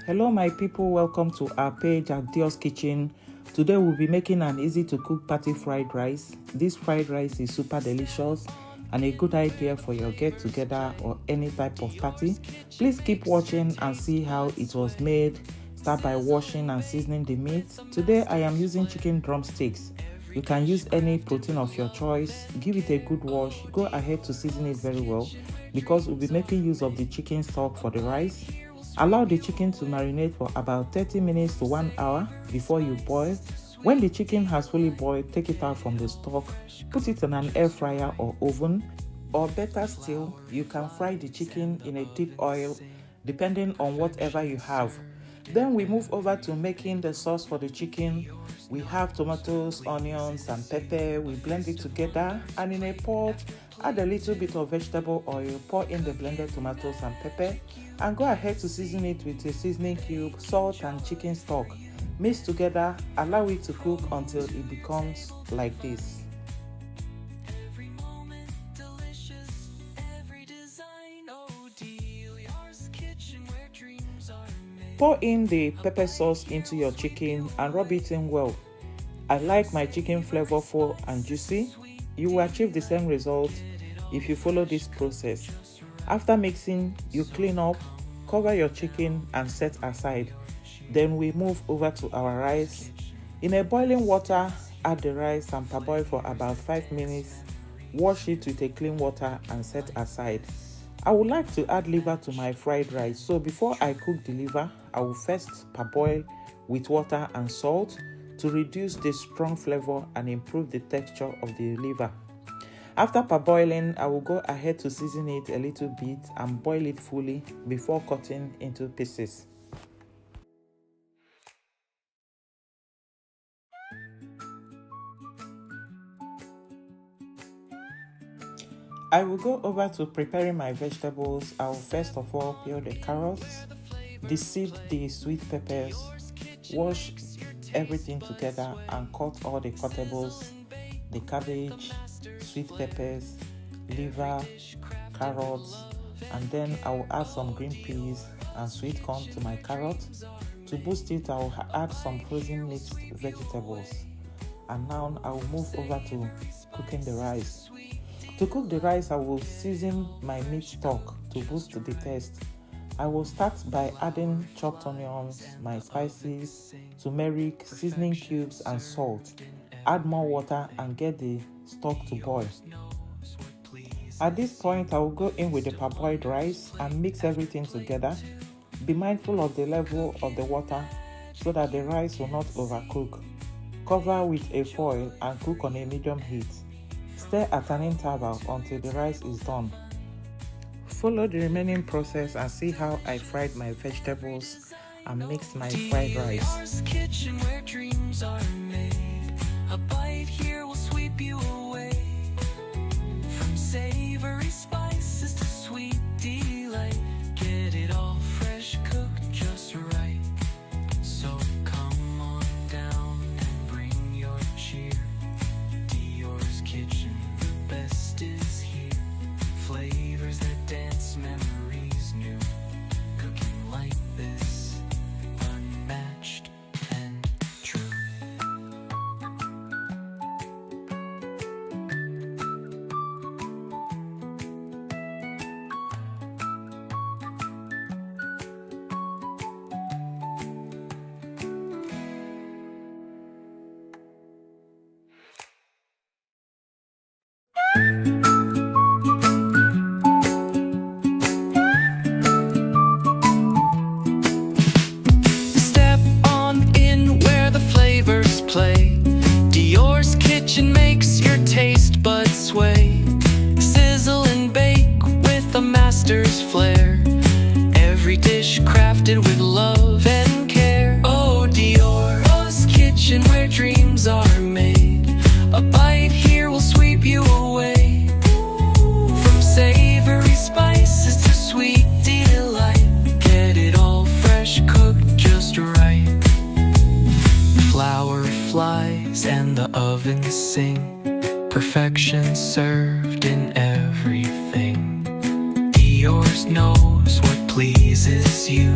Hello my people, welcome to our page at Diorz Kitchen. Today we'll be making an easy to cook party fried rice. This fried rice is super delicious and a good idea for your get together or any type of party. Please keep watching and see how it was made. Start by washing and seasoning the meat. Today I am using chicken drumsticks. You can use any protein of your choice. Give it a good wash. Go ahead to season it very well because we'll be making use of the chicken stock for the rice. Allow the chicken to marinate for about 30 minutes to 1 hour before you boil. When the chicken has fully boiled, take it out from the stock. Put it in an air fryer or oven, or better still, you can fry the chicken in a deep oil depending on whatever you have. Then we move over to making the sauce for the chicken. We have tomatoes, onions and pepper. We blend it together, and in a pot, add a little bit of vegetable oil, pour in the blended tomatoes and pepper, and go ahead to season it with a seasoning cube, salt and chicken stock. Mix together, allow it to cook until it becomes like this. Pour in the pepper sauce into your chicken and rub it in well. I like my chicken flavorful and juicy. You will achieve the same result if you follow this process. After mixing, you clean up, cover your chicken and set aside. Then we move over to our rice. In a boiling water, add the rice and parboil for about 5 minutes. Wash it with a clean water and set aside. I would like to add liver to my fried rice, so before I cook the liver, I will first parboil with water and salt to reduce the strong flavor and improve the texture of the liver. After parboiling, I will go ahead to season it a little bit and boil it fully before cutting into pieces. I will go over to preparing my vegetables. I will first of all peel the carrots, sieve the sweet peppers, wash everything together and cut all the cuttables, the cabbage, sweet peppers, liver, carrots, and then I will add some green peas and sweet corn to my carrots. To boost it, I will add some frozen mixed vegetables. And now I will move over to cooking the rice. To cook the rice, I will season my meat stock to boost the taste. I will start by adding chopped onions, my spices, turmeric, seasoning cubes and salt. Add more water and get the stock to boil. At this point, I will go in with the parboiled rice and mix everything together. Be mindful of the level of the water so that the rice will not overcook. Cover with a foil and cook on a medium heat. Stir at an interval until the rice is done. Follow the remaining process and see how I fried my vegetables and mixed my fried rice. Diorz kitchen where dreams are made. A bite here will sweep you away. From savory spices to sweet delight. Get it all fresh, cooked just right. So come on down and bring your cheer. Diorz kitchen, the best is here. Flavors that dance, memories new. Cooking like this, unmatched and true. Step on in where the flavors play. Diorz kitchen makes your taste buds sway. Sizzle and bake with a master's flair. Every dish crafted with love and care. Oh, Diorz kitchen where dreams are made. A bite here will sweep you away. From savory spices to sweet delight. Get it all fresh, cooked just right. Flour flies and the ovens sing. Perfection served in everything. Diorz knows what pleases you.